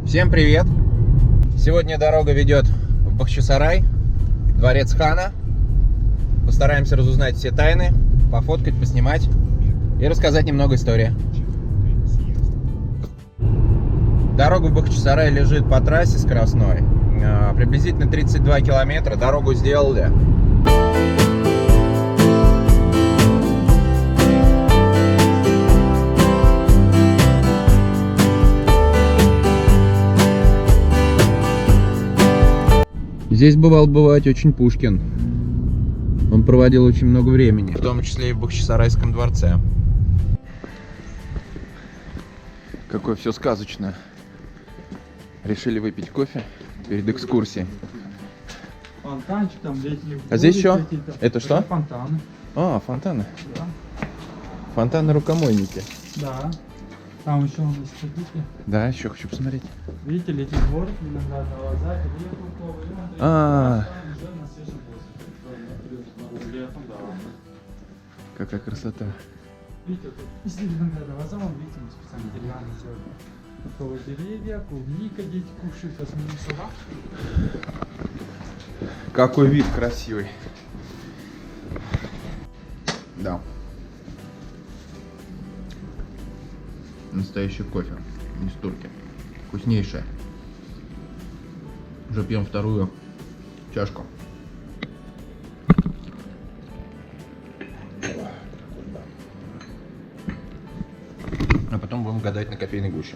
Всем привет! Сегодня дорога ведет в Бахчисарай, дворец хана. Постараемся разузнать все тайны, пофоткать, поснимать и рассказать немного истории. Дорога в Бахчисарай лежит по трассе скоростной. Приблизительно 32 километра. Дорогу сделали. Здесь бывал бывать очень Пушкин. Он проводил очень много времени, в том числе и в Бахчисарайском дворце. Какое все сказочно. Решили выпить кофе перед экскурсией. Фонтанчик там, летний. А здесь что? Это что? Фонтаны. А, фонтаны. Да. Фонтаны-рукомойники. Да. Там еще у нас, видите? Да, еще хочу посмотреть. Видите, летний двор, виноградная лоза, уже на свежем воздухе. Летом, да. Какая красота. Видите, тут, если виноградная лоза, вон, видите, мы специально деревянные сделали. Фруктовые деревья, клубника, дети кушают, возьмем сюда. Какой вид красивый. Да. Настоящий кофе, не с турки. Вкуснейшее. Уже пьем вторую чашку. А потом будем гадать на кофейной гуще.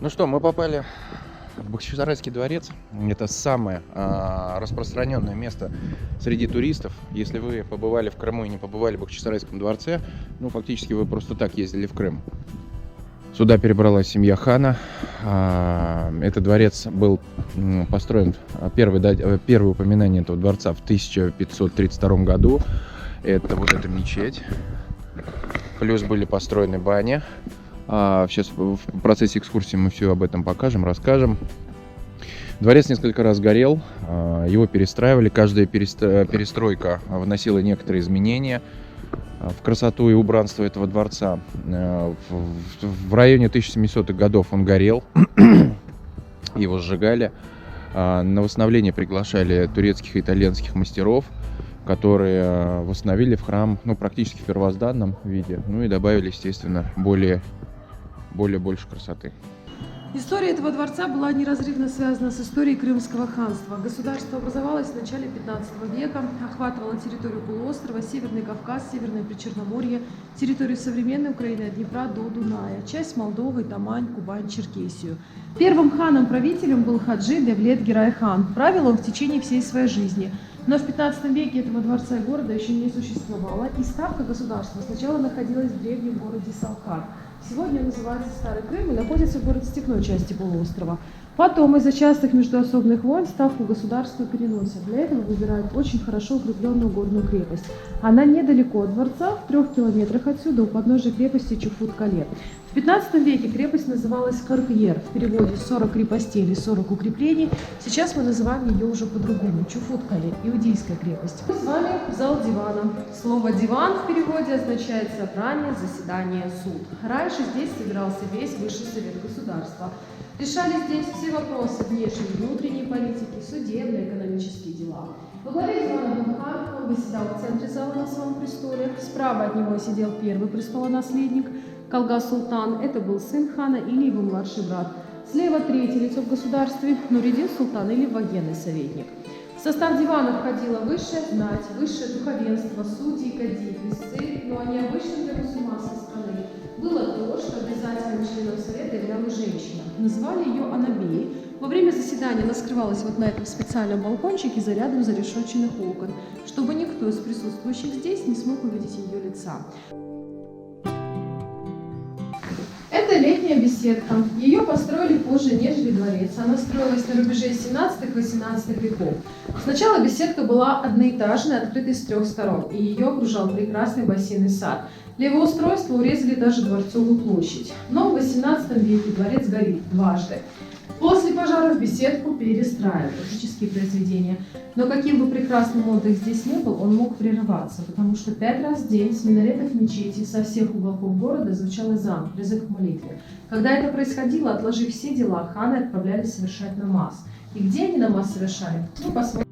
Ну что, мы попали в Бахчисарайский дворец. Это самое распространенное место среди туристов. Если вы побывали в Крыму и не побывали в Бахчисарайском дворце, ну фактически вы просто так ездили в Крым. Сюда перебралась семья хана. Этот дворец был построен, первое упоминание этого дворца в 1532 году. Это вот эта мечеть. Плюс были построены бани. Сейчас в процессе экскурсии мы все об этом покажем, расскажем. Дворец несколько раз горел, его перестраивали. Каждая перестройка вносила некоторые изменения в красоту и убранство этого дворца. В районе 1700-х годов он горел, его сжигали. На восстановление приглашали турецких и итальянских мастеров, которые восстановили в храм, ну, практически в первозданном виде. Ну и добавили, естественно, больше красоты. История этого дворца была неразрывно связана с историей Крымского ханства. Государство образовалось в начале 15 века, охватывало территорию полуострова, Северный Кавказ, Северное Причерноморье, территорию современной Украины от Днепра до Дуная, часть Молдовы, Тамань, Кубань, Черкесию. Первым ханом-правителем был Хаджи Девлет Гирай-хан. Правил он в течение всей своей жизни. Но в 15 веке этого дворца и города еще не существовало, и ставка государства сначала находилась в древнем городе Салкар. Сегодня он называется Старый Крым и находится в город-степной части полуострова. Потом из-за частых междуусобных войн ставку государства переносят. Для этого выбирают очень хорошо укрепленную горную крепость. Она недалеко от дворца, в 3 километрах отсюда, у подножия крепости Чуфут-Кале. В 15 веке крепость называлась Каркьер, в переводе 40 крепостей или 40 укреплений. Сейчас мы называем ее уже по-другому, Чуфут-Кале, иудейская крепость. Мы с вами в зал дивана. Слово «диван» в переводе означает «собрание, заседание, суд». Раньше здесь собирался весь высший совет государства. Решали здесь все вопросы внешней и внутренней политики, судебные, экономические дела. Во главе дивана был хан, он восседал в центре зала на своем престоле. Справа от него сидел первый престолонаследник, Калга-Султан. Это был сын хана или его младший брат. Слева третье лицо в государстве, Нуридин Султан или военный советник. В состав дивана входила высшая знать, высшее духовенство, судьи, кадии, писцы, но необычным для мусульманской страны было то, что обязательным членом совета являлась женщина. Называли ее Анабией. Во время заседания она скрывалась вот на этом специальном балкончике за рядом зарешетченных окон, чтобы никто из присутствующих здесь не смог увидеть ее лица. Это летняя беседка. Ее построили позже, нежели дворец. Она строилась на рубеже 17-18 веков. Сначала беседка была одноэтажной, открытой с 3 сторон, и ее окружал прекрасный бассейн и сад. Для его устройства урезали даже Дворцовую площадь. Но в 18 веке дворец горит дважды. После пожаров беседку перестраивали, творческие произведения. Но каким бы прекрасным отдых здесь не был, он мог прерываться, потому что 5 раз в день с минаретов мечети со всех уголков города звучал азан, призыв к молитве. Когда это происходило, отложив все дела, ханы отправлялись совершать намаз. И где они намаз совершали? Ну, посмотрим.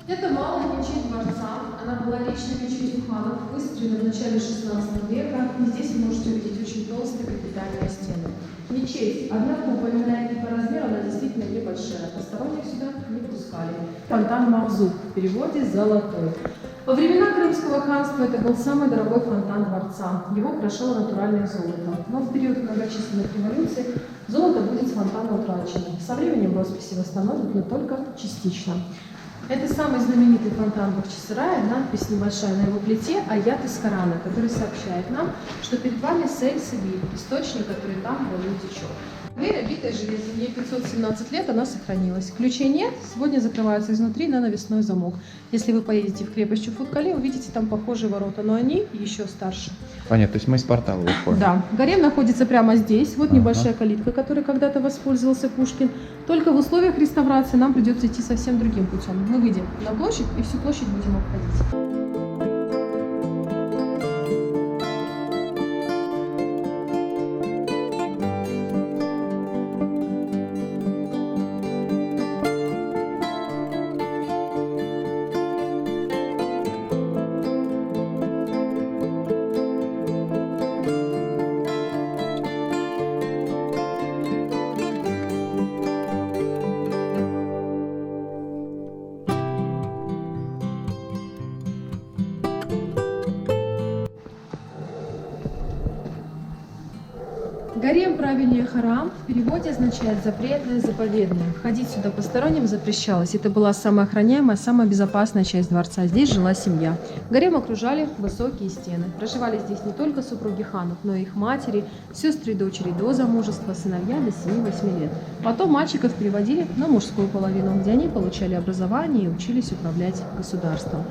Это малая мечеть дворца. Она была личной мечетью ханов, выстроена в начале 16 века. И здесь вы можете увидеть очень толстые капитальные стены. Мечеть однокупольная и по размеру она действительно небольшая. Посторонних сюда не пускали. Фонтан Мавзук, в переводе «золотой». Во времена Крымского ханства это был самый дорогой фонтан дворца. Его украшало натуральное золото. Но в период многочисленных революций золото будет с фонтана утрачено. Со временем росписи восстановят, но только частично. Это самый знаменитый фонтан Бахчисарая, надпись небольшая на его плите «Аят из Корана», который сообщает нам, что перед вами Сэль-Сибиль, источник, который там волной течет. Дверь, обитая железом, ей 517 лет, она сохранилась. Ключей нет, сегодня закрываются изнутри на навесной замок. Если вы поедете в крепость Чуфуткале, увидите там похожие ворота, но они еще старше. Понятно, то есть мы из портала выходим. Да, гарем находится прямо здесь. Вот небольшая калитка, которой когда-то воспользовался Пушкин. Только в условиях реставрации нам придется идти совсем другим путем. Мы выйдем на площадь и всю площадь будем обходить. Гарем, правильнее харам, в переводе означает запретное, заповедное. Входить сюда посторонним запрещалось. Это была самая охраняемая, самая безопасная часть дворца. Здесь жила семья. Гарем окружали высокие стены. Проживали здесь не только супруги ханов, но и их матери, сестры и дочери до замужества, сыновья до 7-8 лет. Потом мальчиков переводили на мужскую половину, где они получали образование и учились управлять государством.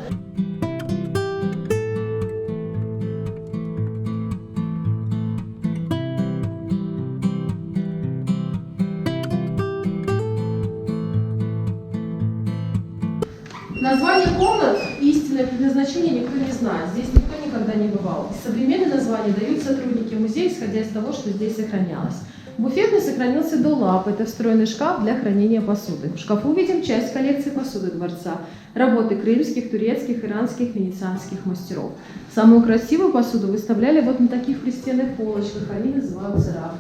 Название комнат и истинное предназначение никто не знает. Здесь никто никогда не бывал. И современные названия дают сотрудники музея, исходя из того, что здесь сохранялось. Буфетный сохранился до лап. Это встроенный шкаф для хранения посуды. В шкафу видим часть коллекции посуды дворца. Работы крымских, турецких, иранских, венецианских мастеров. Самую красивую посуду выставляли вот на таких пристенных полочках. Они называются раф.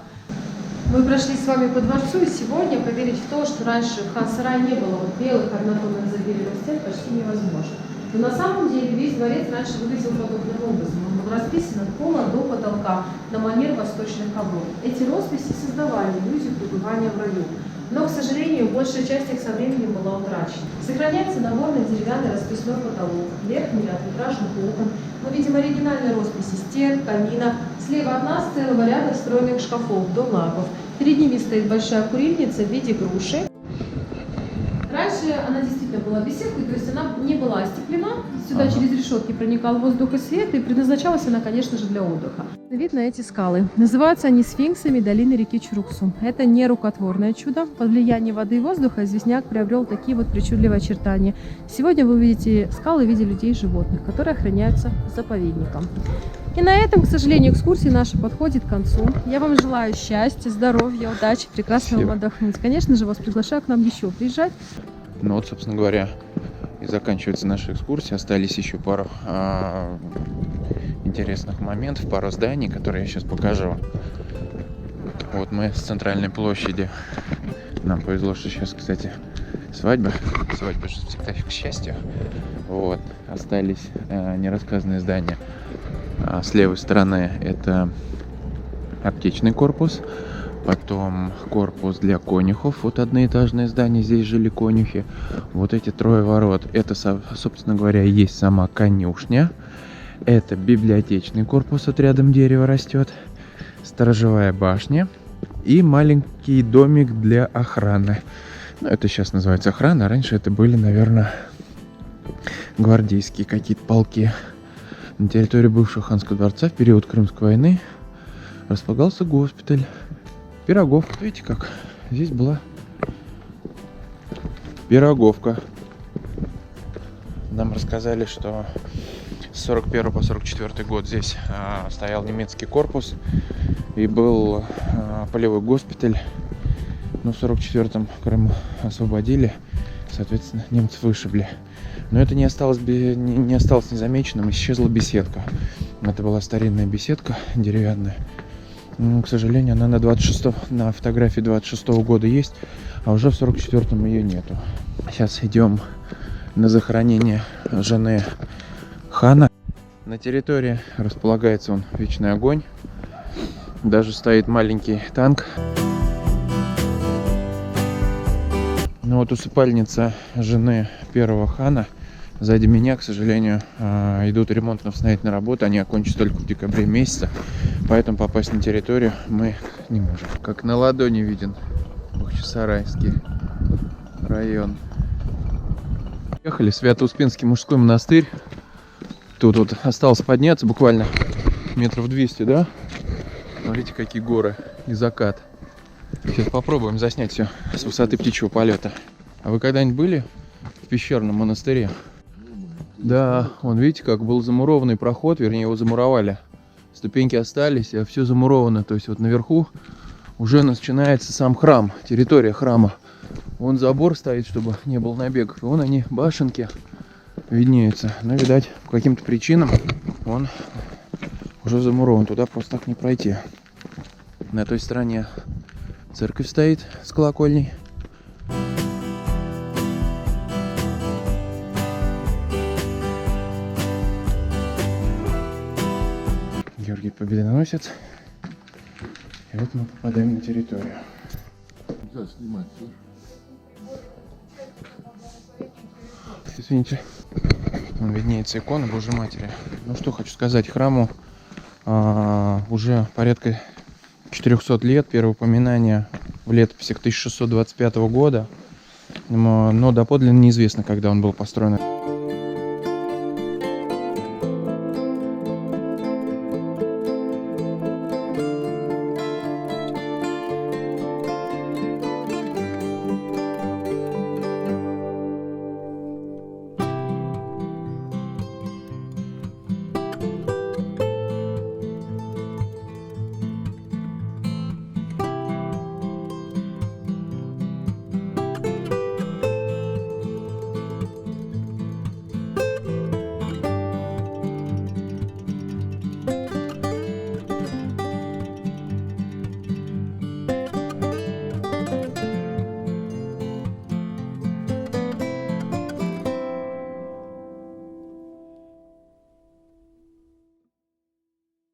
Мы прошли с вами по дворцу, и сегодня поверить в то, что раньше в хан-сарае не было вот белых однотонных забеленных стен, почти невозможно. Но на самом деле весь дворец раньше выглядел подобным образом. Он был расписан от пола до потолка на манер восточных ковров. Эти росписи создавали иллюзию пребывания в раю. Но, к сожалению, большая часть их со временем была утрачена. Сохраняется наборный деревянный расписной потолок, верхний ряд витражных окон. Мы видим оригинальные росписи стен, камина. Слева от нас целого ряда встроенных шкафов до лапов. Перед ними стоит большая курильница в виде груши. Раньше она действительно была беседкой, то есть она не была остеклена. Сюда через решетки проникал воздух и свет, и предназначалась она, конечно же, для отдыха. Вид на эти скалы. Называются они сфинксами долины реки Чуруксу. Это не рукотворное чудо. Под влиянием воды и воздуха известняк приобрел такие вот причудливые очертания. Сегодня вы увидите скалы в виде людей и животных, которые охраняются заповедником. И на этом, к сожалению, экскурсия наша подходит к концу. Я вам желаю счастья, здоровья, удачи, прекрасно вам отдохнуть. Конечно же, вас приглашаю к нам еще приезжать. Ну вот, собственно говоря, и заканчивается наша экскурсия. Остались еще пару интересных моментов, пару зданий, которые я сейчас покажу. Вот мы с центральной площади. Нам повезло, что сейчас, кстати, свадьба. Свадьба же всегда к счастью. Вот. Остались нерассказанные здания. С левой стороны это аптечный корпус. Потом корпус для конюхов. Вот одноэтажное здание, здесь жили конюхи. Вот эти трое ворот. Это, собственно говоря, есть сама конюшня. Это библиотечный корпус, вот рядом дерево растет. Сторожевая башня. И маленький домик для охраны. Ну, это сейчас называется охрана. Раньше это были, наверное, гвардейские какие-то полки. На территории бывшего ханского дворца в период Крымской войны располагался госпиталь. Пирогов. Видите как? Здесь была Пироговка. Нам рассказали, что с 41 по 44 год здесь стоял немецкий корпус и был полевой госпиталь. Но в 44-м Крым освободили, соответственно, немцев вышибли. Но это не осталось незамеченным, исчезла беседка. Это была старинная беседка деревянная. Но, к сожалению, она на фотографии 26-го года есть, а уже в 44-м ее нету. Сейчас идем на захоронение жены хана. На территории располагается вечный огонь. Даже стоит маленький танк. Ну вот усыпальница жены первого хана. Сзади меня, к сожалению, идут ремонтно-восстановительные работы. Они окончатся только в декабре месяце. Поэтому попасть на территорию мы не можем. Как на ладони виден Бахчисарайский район. Ехали в Свято-Успенский мужской монастырь. Тут вот осталось подняться буквально метров 200, да? Смотрите, какие горы и закат. Сейчас попробуем заснять все с высоты птичьего полета. А вы когда-нибудь были в пещерном монастыре? Да, вон видите, как был замурованный проход, вернее его замуровали. Ступеньки остались, а все замуровано. То есть вот наверху уже начинается сам храм, территория храма. Вон забор стоит, чтобы не было набегов. И вон они, башенки, виднеются. Но, видать, по каким-то причинам он уже замурован. Туда просто так не пройти. На той стороне церковь стоит с колокольней. Георгий Победоносец. И вот мы попадаем на территорию. Да, снимать. Извините. Вон виднеется икона Божьей Матери. Ну что хочу сказать, храму уже порядка 400 лет. Первое упоминание в летописях 1625 года. Но доподлинно неизвестно, когда он был построен.